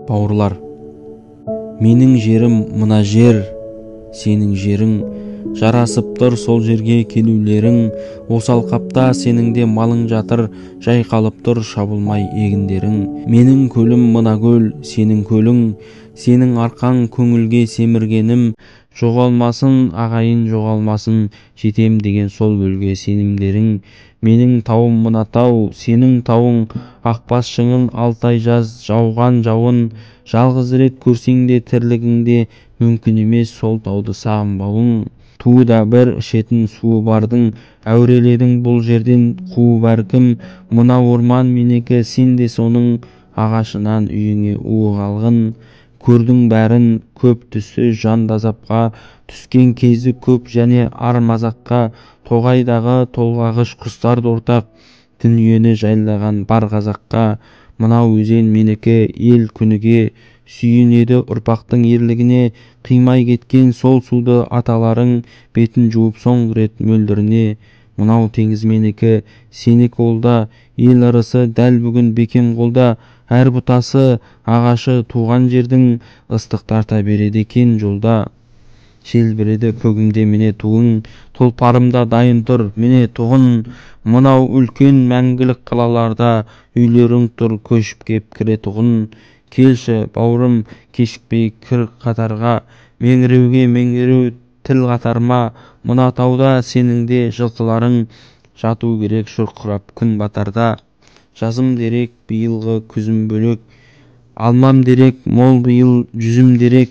Бауырлар, менің жерім мына жер, сенің жерің жарасып тұр сол жерге келулерің. Осал қапта сенің де малың жатыр, жайқалып тұр шабылмай егіндерің. Менің көлім мына көл, сенің көлің, сенің арқаң көңілге семіргенім. Жоғалмасын ағайын, жоғалмасын жетем деген сол көлге сенімдерің. Менің тауым мына тау, сенің тауың ақбас шыңың. 6 ай жаз жауған жауын, жалғыз рет көрсең де тірлігіңде мүмкін емес сол тауды сағынбауың. Туы да бір, ішетін суы бардың, әуреледің бұл жерден қуы бәркім. Мына орман менікі, сен де соның ағашынан үйіңе уы қалғын. Көрдің бәрін, көп түсі жан азапқа, түскен кезі көп және ар мазаққа. Тоғайдағы толғағыш құстар ортақ, дүниені жайлаған бар қазаққа. Мынау өзен менікі, ел күніге, сүйінеді ұрпақтың ерлігіне. Қимай кеткен сол суды аталарың, бетін жуып соңғы рет мөлдіріне. Мынау теңіз менікі, сенікі олда, ел ырысы дәл бүгін бекем қолда. Әр бұтасы, ағашы туған жердің, ыстық тарта береді екен жолда. Желбіреді көгімде міне туың, тұлпарымда дайын тұр міне тұғын. Мынау үлкен мәңгілік қалаларда үйлерің тұр көшіп кеп кіре тұғын. Келші бауырым, кешікпей кір қатарға, меңіреуге меңіреу тіл қатарма. Мына тауда сенің де жылқыларың жату керек шұрқырап күн батарда. Жазым дерек биылғы күзім бөлек, алмам дерек мол биыл жүзім дерек.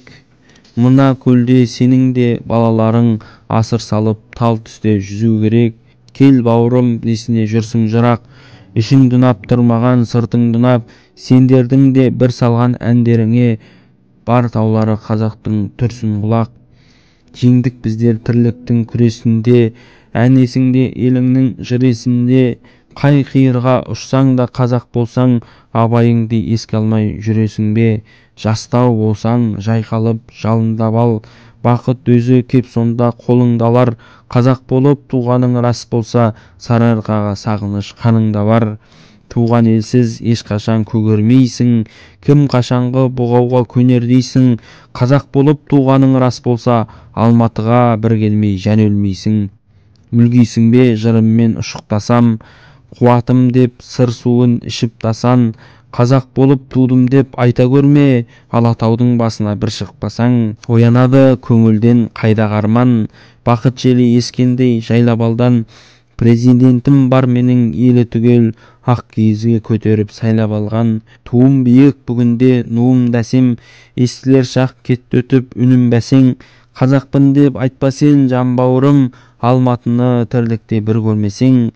Мына көлде сенің де балаларың асыр салып тал түсте жүзу керек. Кел бауырым, несіне жүрсің жырақ, ішің дұнап тұрмаған сыртың дұнап. Сендердің де бір салған әндеріңе бар таулары қазақтың түрсін құлақ. Жеңдік біздер тірліктің күресінде, ән есіңде еліңнің жыресінде. Қай қиырға ұшсаң да қазақ болсаң, абайыңды еске алмай жүресің бе? Жастау болсаң жайқалып жалындап ал, бақыт өзі кеп сонда қолыңда алар. Қазақ болып туғаның рас болса, Сарыарқаға сағыныш қаныңда бар. Туған елсіз ешқашан көгермейсің, кім қашанғы бұғауға көнер дейсің. Қазақ болып туғаның рас болса, Алматыға бір келмей жан өлмейсің. Мүлгисің бе жырыммен ұшықтасам, қуатым деп сыр суын ішіп тасан. Қазақ болып тудым деп айта көрме, Алатаудың басына бір шықпасаң. Оянады көңілден қайда арман, бақыт желі ескендей жайлап алдан. Президентім бар менің елі түгел, ақ киізге көтеріп сайлап алған. Туым биік бүгінде нуым дәсем, естілер шақ кетті өтіп үнім бәсең. Қазақпын деп айтпа сен жан бауырым, Алматыны тірлікте бір көрмесең.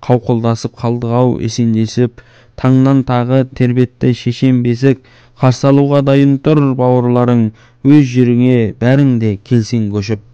Қауқылдасып қалдық-ау есендесіп, таңнан тағы тербетті шешем бесік. Қарсы алуға дайын тұр бауырларың, өз жеріңе бәрің де келсең көшіп.